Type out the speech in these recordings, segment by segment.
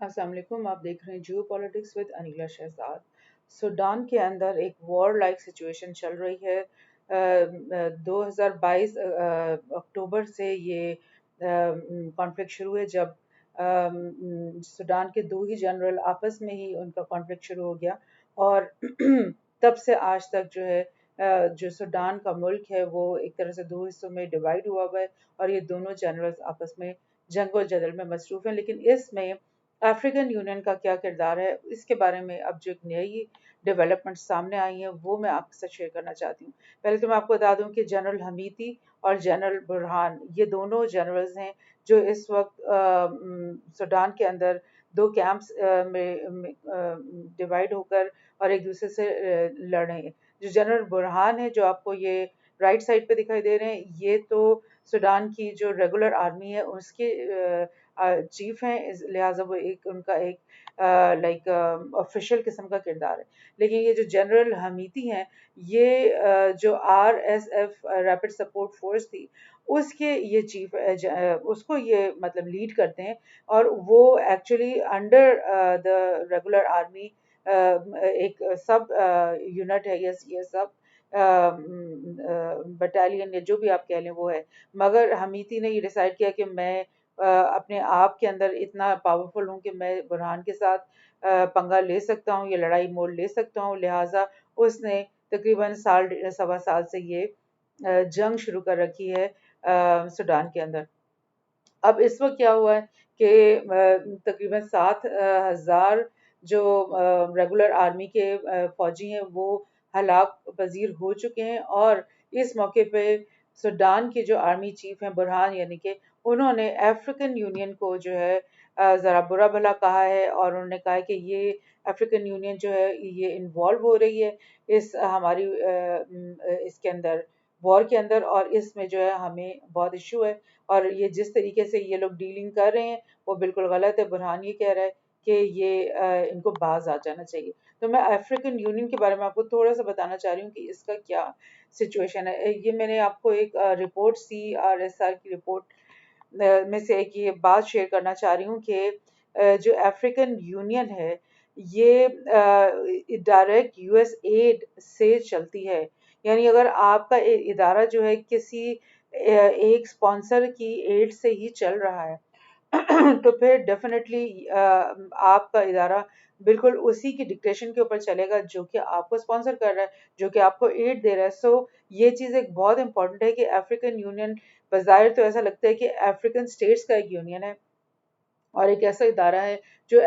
السلام علیکم، آپ دیکھ رہے ہیں Geo politics with Anila Shehzad. Sudan کے اندر ایک وار لائک سچویشن چل رہی ہے۔ 2022 اکتوبر سے یہ کانفلکٹ شروع ہے، جب سوڈان کے دو ہی جنرل آپس میں ہی ان کا کانفلکٹ شروع ہو گیا، اور تب سے آج تک جو ہے جو سوڈان کا ملک ہے وہ ایک طرح سے دو حصوں میں ڈیوائڈ ہوا ہوا ہے، اور یہ دونوں جنرلز آپس میں جنگ و جدل میں مصروف ہیں۔ لیکن اس میں افریقن یونین کا کیا کردار ہے، اس کے بارے میں اب جو ایک نئی ڈیولپمنٹ سامنے آئی ہیں وہ میں آپ کے ساتھ شیئر کرنا چاہتی ہوں۔ پہلے تو میں آپ کو بتا دوں کہ جنرل حمیتی اور جنرل برہان یہ دونوں جنرلز ہیں جو اس وقت سوڈان کے اندر دو کیمپس میں ڈیوائڈ ہو کر اور ایک دوسرے سے لڑ رہے ہیں۔ جو جنرل برہان ہے، جو آپ کو یہ رائٹ سائڈ پہ دکھائی دے رہے ہیں، یہ تو سوڈان کی جو ریگولر آرمی ہے اس کے چیف ہیں، لہٰذا وہ ان کا ایک لائک آفیشیل قسم کا کردار ہے۔ لیکن یہ جو جنرل حمیتی ہیں، یہ جو RSF ریپڈ سپورٹ فورس تھی، اس کے یہ چیف اس کو یہ مطلب لیڈ کرتے ہیں، اور وہ actually under the regular army ایک سب یونٹ ہے، یہ سب بٹالین یا جو بھی آپ کہہ لیں وہ ہے۔ مگر حمیتی نے یہ ڈیسائیڈ کیا کہ میں اپنے آپ کے اندر اتنا پاورفل ہوں کہ میں برہان کے ساتھ پنگا لے سکتا ہوں، یہ لڑائی موڑ لے سکتا ہوں، لہٰذا اس نے تقریباً سال سوا سال سے یہ جنگ شروع کر رکھی ہے سوڈان کے اندر۔ اب اس وقت کیا ہوا ہے کہ تقریباً 7,000 جو ریگولر آرمی کے فوجی ہیں وہ ہلاک پذیر ہو چکے ہیں، اور اس موقع پہ سوڈان کے جو آرمی چیف ہیں برہان، یعنی کہ انہوں نے افریقن یونین کو جو ہے ذرا برا بھلا کہا ہے، اور انہوں نے کہا کہ یہ افریقن یونین جو ہے یہ انوالو ہو رہی ہے اس ہماری اس کے اندر وار کے اندر، اور اس میں جو ہے ہمیں بہت ایشو ہے، اور یہ جس طریقے سے یہ لوگ ڈیلنگ کر رہے ہیں وہ بالکل غلط ہے۔ برہان یہ کہہ رہا ہے کہ یہ ان کو باز آ جانا چاہیے۔ تو میں افریقن یونین کے بارے میں آپ کو تھوڑا سا بتانا چاہ رہی ہوں کہ اس کا کیا سچویشن ہے۔ یہ میں نے آپ کو ایک رپورٹ CRSR کی رپورٹ میں سے ایک یہ بات شیئر کرنا چاہ رہی ہوں کہ جو افریقن یونین ہے یہ ڈائریکٹ US ایڈ سے چلتی ہے، یعنی اگر آپ کا ادارہ جو ہے کسی ایک سپانسر کی ایڈ سے ہی چل رہا ہے تو پھر ڈیفینیٹلی آپ کا ادارہ بالکل اسی کی ڈکٹیشن کے اوپر چلے گا جو کہ آپ کو سپانسر کر رہا ہے، جو کہ آپ کو ایڈ دے رہا ہے۔ سو یہ چیز ایک بہت امپورٹنٹ ہے کہ افریقن یونین بظاہر تو ایسا لگتا ہے کہ افریقن اسٹیٹس کا ایک یونین ہے اور ایک ایسا ادارہ ہے جو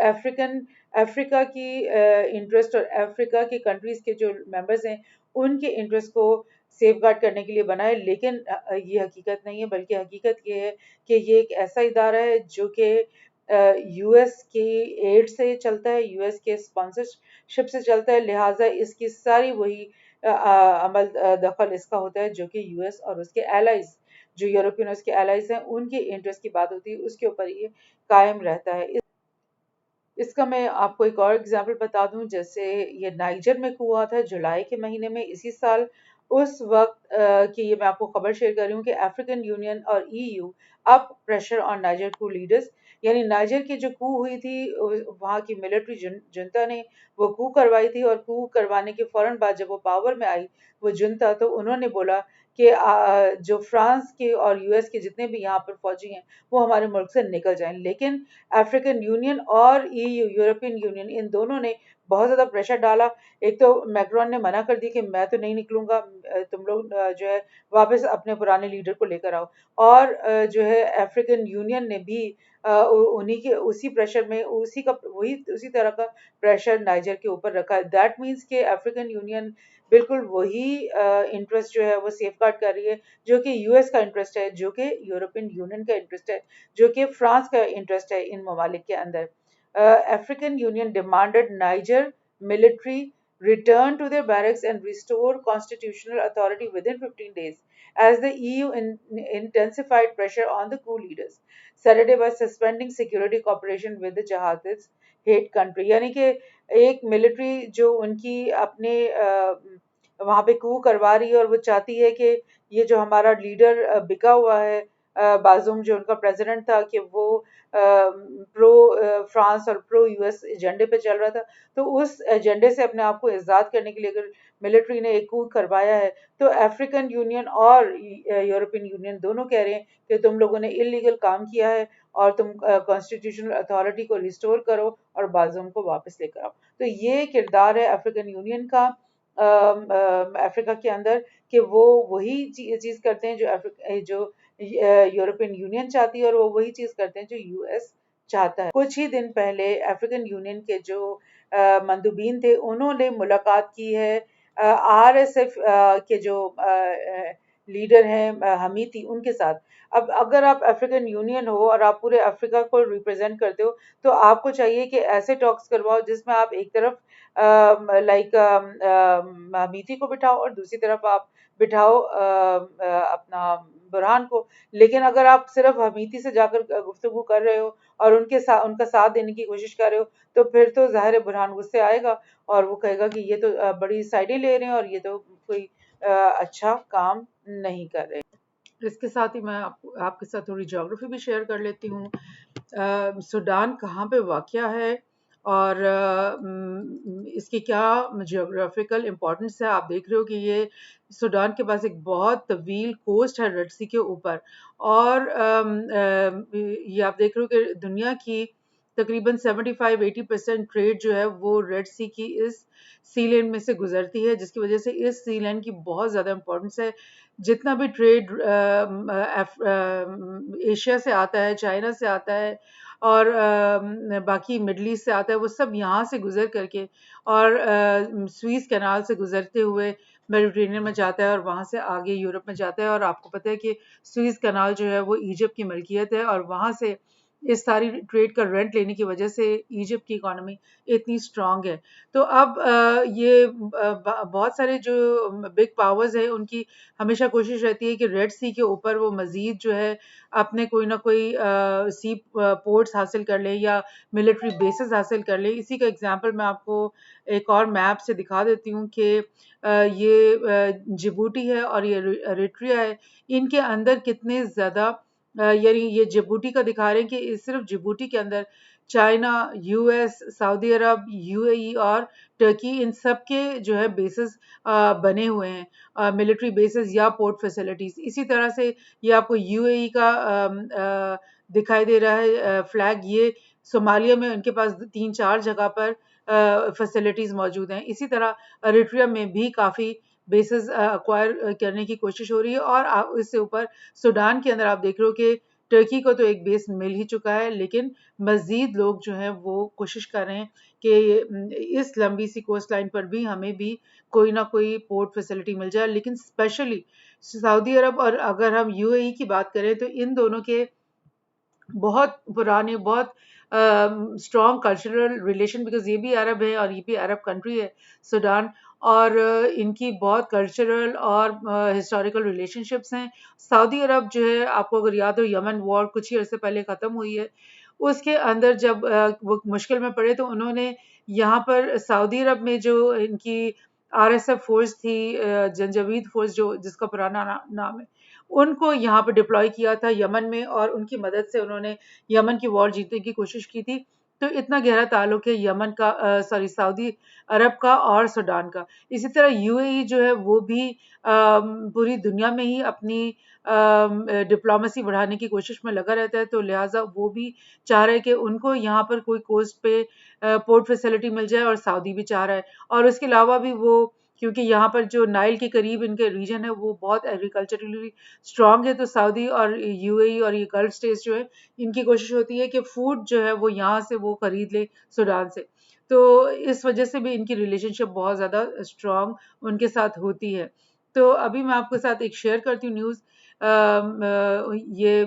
افریقہ کی انٹرسٹ اور افریقہ کی کنٹریز کے جو ممبرز ہیں ان کے انٹرسٹ کو سیف گارڈ کرنے کے لیے بنا ہے، لیکن یہ حقیقت نہیں ہے، بلکہ حقیقت یہ ہے کہ یہ ایک ایسا ادارہ ہے جو کہ US کی ایڈ سے چلتا ہے، US کے اسپانسرشپ سے چلتا ہے، لہٰذا اس کی ساری وہی عمل دخل اس کا ہوتا ہے جو کہ US اور اس کے ایلائز جو یورپین اس کے ایلائز ہیں ان کے انٹرسٹ کی بات ہوتی ہے، اس کے اوپر یہ قائم رہتا ہے۔ اس کا میں آپ کو ایک اور اگزامپل بتا دوں، جیسے یہ نائجر میں ہوا تھا جولائی کے مہینے میں اسی سال، اس وقت کی یہ میں آپ کو خبر شیئر کر رہی ہوں کہ افریقن یونین اور EU اب پریشر آن نائجر کو لیڈرز، یعنی نائجر کی جو کو ہوئی تھی وہاں کی ملٹری جنتا نے وہ کو کروائی تھی، اور کو کروانے کے فوراً بعد جب وہ پاور میں آئی وہ جنتا، تو انہوں نے بولا کہ جو فرانس کے اور US کے جتنے بھی یہاں پر فوجی ہیں وہ ہمارے ملک سے نکل جائیں، لیکن افریقن یونین اور EU یورپین یونین ان دونوں نے بہت زیادہ پریشر ڈالا۔ ایک تو میکرون نے منع کر دی کہ میں تو نہیں نکلوں گا، تم لوگ جو ہے واپس اپنے پرانے لیڈر کو لے کر آؤ، اور جو ہے افریقن یونین نے بھی انہی کے اسی پریشر میں اسی طرح کا پریشر نائجر کے اوپر رکھا۔ دیٹ مینس کہ افریقن یونین بالکل وہی انٹرسٹ جو ہے وہ سیف گارڈ کر رہی ہے جو کہ US کا انٹرسٹ ہے، جو کہ یورپین یونین کا انٹرسٹ ہے، جو کہ فرانس کا انٹرسٹ ہے ان ممالک کے اندر۔ African Union demanded Niger military return to their barracks and restore constitutional authority within 15 days as the EU intensified pressure on the coup leaders Saturday by suspending security cooperation with the jihadist hate country، یعنی کہ ایک military جو ان کی اپنے وہاں پہ کو کروا رہی ہے اور وہ چاہتی ہے کہ یہ جو ہمارا لیڈر بکا ہوا ہے बाज़ुम जो उनका प्रेसिडेंट था कि वो प्रो फ्रांस और प्रो यूएस एजेंडे पे चल रहा था, तो उस एजेंडे से अपने आप को आज़ाद करने के लिए अगर मिलिट्री ने एक कू करवाया है, तो अफ्रीकन यूनियन और यूरोपियन यूनियन दोनों कह रहे हैं कि तुम लोगों ने इलीगल काम किया है और तुम कॉन्स्टिट्यूशनल अथॉरिटी को रिस्टोर करो और बाज़ुम को वापस लेकर आओ। तो ये किरदार है अफ्रीकन यूनियन का अफ्रीका के अंदर, कि वो वही चीज़ करते हैं जो यूरोपियन यूनियन चाहती है, और वो वही चीज़ करते हैं जो यूएस चाहता है। कुछ ही दिन पहले अफ्रीकन यूनियन के जो मंदुबीन थे, उन्होंने मुलाकात की है आरएसएफ के जो लीडर हैं हमीती, उनके साथ। अब अगर आप अफ्रीकन यूनियन हो और आप पूरे अफ्रीका को रिप्रेजेंट करते हो, तो आपको चाहिए कि ऐसे टॉक्स करवाओ जिसमें आप एक तरफ लाइक हमीती को बिठाओ और दूसरी तरफ आप बिठाओ अपना बुरहान को। लेकिन अगर आप सिर्फ हमीती से जाकर गुफ्तगू कर रहे हो और उनका साथ देने की कोशिश कर रहे हो, तो फिर तो ज़ाहिर है बुरहान गुस्से आएगा और वो कहेगा कि ये तो बड़ी साइडें ले रहे हैं और ये तो कोई अच्छा काम नहीं कर रहे। इसके साथ ही मैं आपके साथ थोड़ी ज्योग्राफी भी शेयर कर लेती हूँ। सूडान कहाँ पे वाक़या है और इसकी क्या ज्योग्राफिकल इम्पोर्टेंस है। आप देख रहे हो कि ये सूडान के पास एक बहुत तवील कोस्ट है रेड सी के ऊपर, और ये आप देख रहे हो कि दुनिया की तकरीबन 75-80% ट्रेड जो है वो रेड सी की इस सी लेन में से गुजरती है, जिसकी वजह से इस सी लेन की बहुत ज़्यादा इम्पोर्टेंस है। जितना भी ट्रेड एशिया से आता है, चाइना से आता है और बाकी मिडल ईस्ट से आता है, वो सब यहाँ से गुजर करके और स्वीज कैनाल से गुजरते हुए मेडिटेरेनियन में जाता है और वहाँ से आगे यूरोप में जाता है। और आपको पता है कि स्वीज कैनाल जो है वो इजिप्ट की मलकियत है, और वहाँ से इस सारी ट्रेड का रेंट लेने की वजह से इजिप्ट की इकोनॉमी इतनी स्ट्रांग है। तो अब ये बहुत सारे जो बिग पावर्स हैं उनकी हमेशा कोशिश रहती है कि रेड सी के ऊपर वो मजीद जो है अपने कोई ना कोई सी पोर्ट्स हासिल कर ले या मिलिट्री बेसिस हासिल कर ले। इसी का एग्जांपल मैं आपको एक और मैप से दिखा देती हूँ कि ये जिबूटी है और ये एरिट्रिया है, इनके अंदर कितने ज़्यादा यानी ये जिबूटी का दिखा रहे हैं कि सिर्फ जिबूटी के अंदर चाइना, यूएस, सऊदी अरब, यूएई और टर्की, इन सब के जो है बेसिस बने हुए हैं, मिलिट्री बेसिस या पोर्ट फैसिलिटीज। इसी तरह से ये आपको यूएई का दिखाई दे रहा है फ्लैग। ये सोमालिया में उनके पास 3-4 जगह पर फैसिलिटीज मौजूद हैं। इसी तरह एरिट्रिया में भी काफ़ी बेसिस अक्वायर करने की कोशिश हो रही है। और इससे ऊपर सूडान के अंदर आप देख रहे हो कि टर्की को तो एक बेस मिल ही चुका है, लेकिन मज़ीद लोग जो हैं वो कोशिश कर रहे हैं कि इस लंबी सी कोस्ट लाइन पर भी हमें भी कोई ना कोई पोर्ट फैसिलिटी मिल जाए। लेकिन स्पेशली सऊदी अरब और अगर हम यूएई की बात करें तो इन दोनों के बहुत पुराने, बहुत स्ट्रॉन्ग कल्चरल रिलेशन, बिकॉज ये भी अरब है और ये भी अरब कंट्री है सूडान, और इनकी बहुत कल्चरल और हिस्टोरिकल रिलेशनशिप्स हैं। सऊदी अरब जो है, आपको अगर याद हो यमन वॉर कुछ ही अर्से पहले ख़त्म हुई है, उसके अंदर जब वो मुश्किल में पड़े तो उन्होंने यहाँ पर सऊदी अरब में जो इनकी आरएसएफ फोर्स थी, जंजावीद फोर्स जो जिसका पुराना नाम है, उनको यहाँ पे डिप्लॉय किया था यमन में, और उनकी मदद से उन्होंने यमन की वॉर जीतने की कोशिश की थी। तो इतना गहरा ताल्लुक है यमन का, सॉरी सऊदी अरब का और सूडान का। इसी तरह यूएई जो है वो भी पूरी दुनिया में ही अपनी डिप्लोमेसी बढ़ाने की कोशिश में लगा रहता है, तो लिहाजा वो भी चाह रहे हैं कि उनको यहाँ पर कोई कोस्ट पे पोर्ट फैसिलिटी मिल जाए, और सऊदी भी चाह रहा है। और उसके अलावा भी वो, क्योंकि यहाँ पर जो नाइल के करीब इनके रीजन है वो बहुत एग्रीकल्चरली स्ट्रांग है, तो सऊदी और यूएई और ये गल्फ स्टेट्स जो है, इनकी कोशिश होती है कि फूड जो है वो यहाँ से वो खरीद ले सूडान से। तो इस वजह से भी इनकी रिलेशनशिप बहुत ज़्यादा स्ट्रांग उनके साथ होती है। तो अभी मैं आपके साथ एक शेयर करती हूँ न्यूज़, ये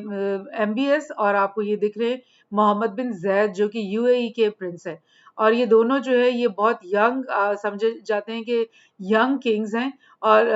एमबीएस, और आपको ये दिख रहे हैं मोहम्मद बिन जैद जो कि यूएई के प्रिंस है, और ये दोनों जो है ये बहुत यंग समझे जाते हैं कि यंग किंग्स हैं। और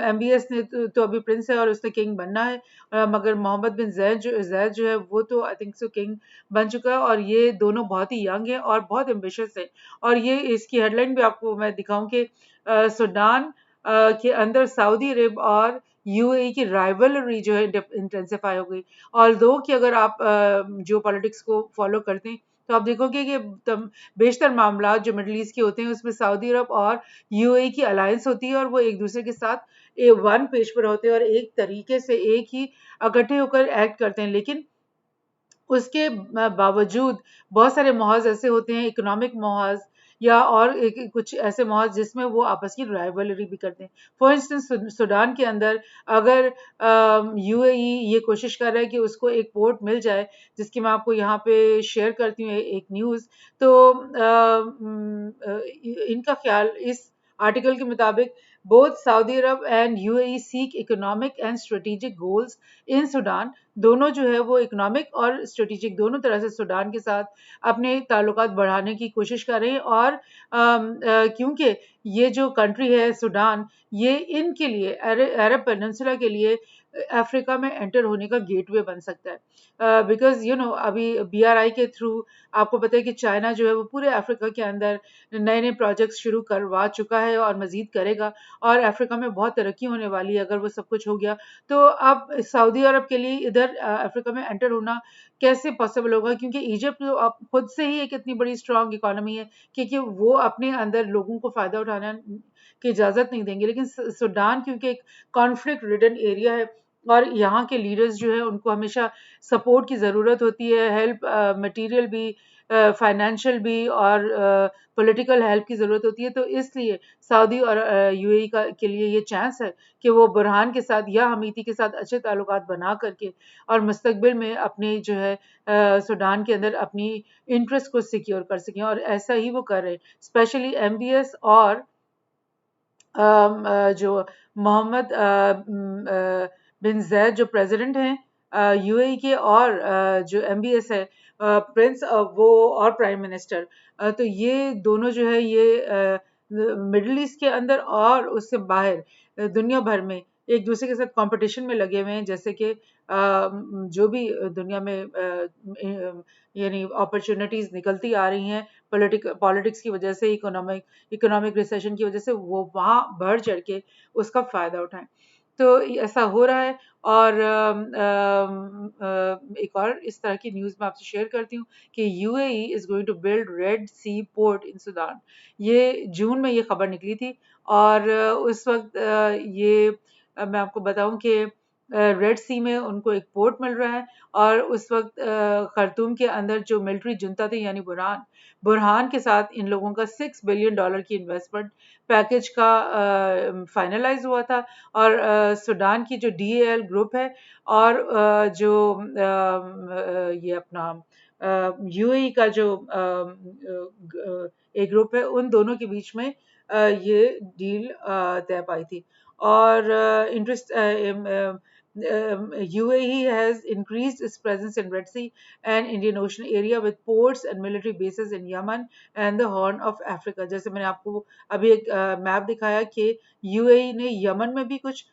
एमबीएस ने तो अभी प्रिंस है और उसने किंग बनना है, मगर मोहम्मद बिन जैद जो है वो तो आई थिंक सो किंग बन चुका है, और ये दोनों बहुत ही यंग हैं और बहुत एम्बिशियस है। और ये इसकी हेडलाइन भी आपको मैं दिखाऊं कि सूडान के अंदर सऊदी अरब और यूएई की राइवलरी जो है इंटेंसिफाई हो गई। ऑल्दो कि अगर आप जियो पॉलिटिक्स को फॉलो करते हैं तो आप देखोगे कि बेशतर मामला जो मिडल ईस्ट के होते हैं उसमें सऊदी अरब और यूएई की अलायंस होती है और वो एक दूसरे के साथ वन पेज पर होते हैं और एक तरीके से एक ही इकट्ठे होकर एक्ट करते हैं। लेकिन उसके बावजूद बहुत सारे महज ऐसे होते हैं, इकोनॉमिक महज या और कुछ ऐसे महज जिसमें वो आपस की राइवलरी भी करते हैं। फॉर इंस्टेंस सूडान के अंदर अगर यूएई ये कोशिश कर रहा है कि उसको एक पोर्ट मिल जाए, जिसकी मैं आपको यहाँ पे शेयर करती हूँ एक न्यूज़। तो इनका ख्याल इस आर्टिकल के मुताबिक both Saudi Arab and UAE seek economic and strategic goals in Sudan. दोनों जो है वो इकोनॉमिक और स्ट्रेटेजिक दोनों तरह से सूडान के साथ अपने ताल्लुकात बढ़ाने की कोशिश कर रहे हैं। और क्योंकि ये जो कंट्री है सूडान, ये इनके लिए अरब पेनिनसुला के लिए अफ्रीका में एंटर होने का गेटवे बन सकता है। बिकॉज यू नो अभी बीआरआई के थ्रू आपको पता है कि चाइना जो है वो पूरे अफ्रीका के अंदर नए नए प्रोजेक्ट्स शुरू करवा चुका है और मजीद करेगा और अफ्रीका में बहुत तरक्की होने वाली है अगर वो सब कुछ हो गया। तो अब सऊदी अरब के लिए इधर अफ्रीका में एंटर होना कैसे पॉसिबल होगा, क्योंकि इजिप्ट तो अब खुद से ही एक इतनी बड़ी स्ट्रांग इकोनॉमी है कि वो अपने अंदर लोगों को फायदा उठाना की इजाजत नहीं देंगे। लेकिन सूडान क्योंकि एक कॉन्फ्लिक्ट रिडन एरिया है और यहाँ के लीडर्स जो है उनको हमेशा सपोर्ट की ज़रूरत होती है, हेल्प मटेरियल भी, फाइनेंशियल भी और पॉलिटिकल हेल्प की ज़रूरत होती है। तो इसलिए सऊदी और यूएई का के लिए ये चांस है कि वो बुरहान के साथ या हमीती के साथ अच्छे ताल्लुकात बना करके और मुस्तकबिल में अपने जो है सूडान के अंदर अपनी इंटरेस्ट को सिक्योर कर सकें, और ऐसा ही वो कर रहे हैं। स्पेशली एमबीएस और जो मोहम्मद बिन जैद जो प्रेसिडेंट हैं यूएई के, और जो एमबीएस है प्रिंस, वो और प्राइम मिनिस्टर, तो ये दोनों जो है ये मिडिल ईस्ट के अंदर और उससे बाहर दुनिया भर में एक दूसरे के साथ कंपटीशन में लगे हुए हैं। जैसे कि जो भी दुनिया में यानी अपॉर्चुनिटीज निकलती आ रही हैं पॉलिटिक्स की वजह से, इकोनॉमिक रिसेशन की वजह से, वो वहाँ बढ़ चढ़ के उसका फायदा उठाएं। तो ऐसा हो रहा है। और एक और इस तरह की न्यूज़ मैं आपसे शेयर करती हूँ कि UAE is going to build Red Sea port in Sudan. ये जून में ये खबर निकली थी और उस वक्त ये मैं आपको बताऊं कि रेड सी में उनको एक पोर्ट मिल रहा है। और उस वक्त खर्तूम के अंदर जो मिलिट्री जुंता थी यानी बुरहान के साथ इन लोगों का $6 बिलियन की इन्वेस्टमेंट पैकेज का फाइनलाइज हुआ था। और सूडान की जो डीएएल ग्रुप है और जो ये अपना यूएई का जो एक ग्रुप है, उन दोनों के बीच में ये डील तय पाई थी। और interest UAE has increased its presence in Red Sea and Indian Ocean area with ports and military bases in Yemen and the Horn of Africa। जैसे मैंने आपको अभी एक मैप दिखाया कि UAE ने यमन में भी कुछ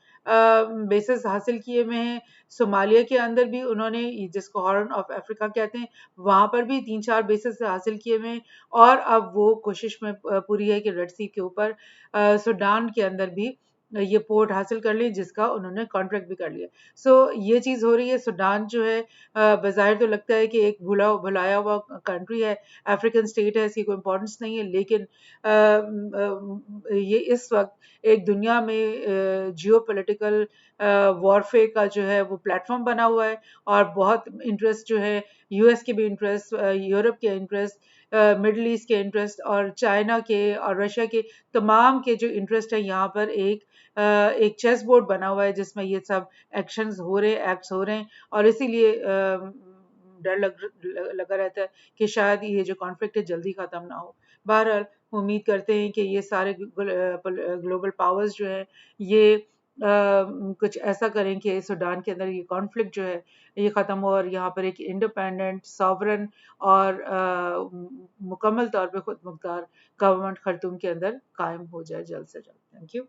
बेसेस हासिल किए हुए हैं, सोमालिया के अंदर भी उन्होंने जिसको हॉर्न ऑफ अफ्रीका कहते हैं वहां पर भी 3-4 बेसेस हासिल किए हुए हैं। और अब वो कोशिश में पूरी है कि रेड सी के ऊपर सूडान के अंदर भी ये पोर्ट हासिल कर ली, जिसका उन्होंने कॉन्ट्रैक्ट भी कर लिया। सो ये चीज़ हो रही है। सूडान जो है बज़ाहिर तो लगता है कि एक भुलाया हुआ कंट्री है, अफ्रीकन स्टेट है, इसकी कोई इम्पोर्टेंस नहीं है, लेकिन ये इस वक्त एक दुनिया में जियो पोलिटिकल वॉरफेयर का जो है वो प्लेटफॉर्म बना हुआ है। और बहुत इंटरेस्ट जो है यूएस के भी इंटरेस्ट, यूरोप के इंटरेस्ट, मिडल ईस्ट के इंटरेस्ट और चाइना के और रशिया के, तमाम के जो इंटरेस्ट है यहाँ पर एक चेस बोर्ड बना हुआ है जिसमें ये सब एक्शंस हो रहे हैं, एक्ट्स हो रहे हैं। और इसीलिए डर लगा रहता है कि शायद ये जो कॉन्फ्लिक्ट है जल्दी ख़त्म ना हो। बहरहाल उम्मीद करते हैं कि ये सारे ग्लोबल पावर्स जो है ये कुछ ऐसा करें कि सूडान के अंदर ये कॉन्फ्लिक्ट जो है ये ख़त्म हो और यहाँ पर एक इंडिपेंडेंट सॉवरन और मुकम्मल तौर पे खुद मुख्तार गवर्नमेंट खर्तूम के अंदर कायम हो जाए जल्द से जल्द। Thank you.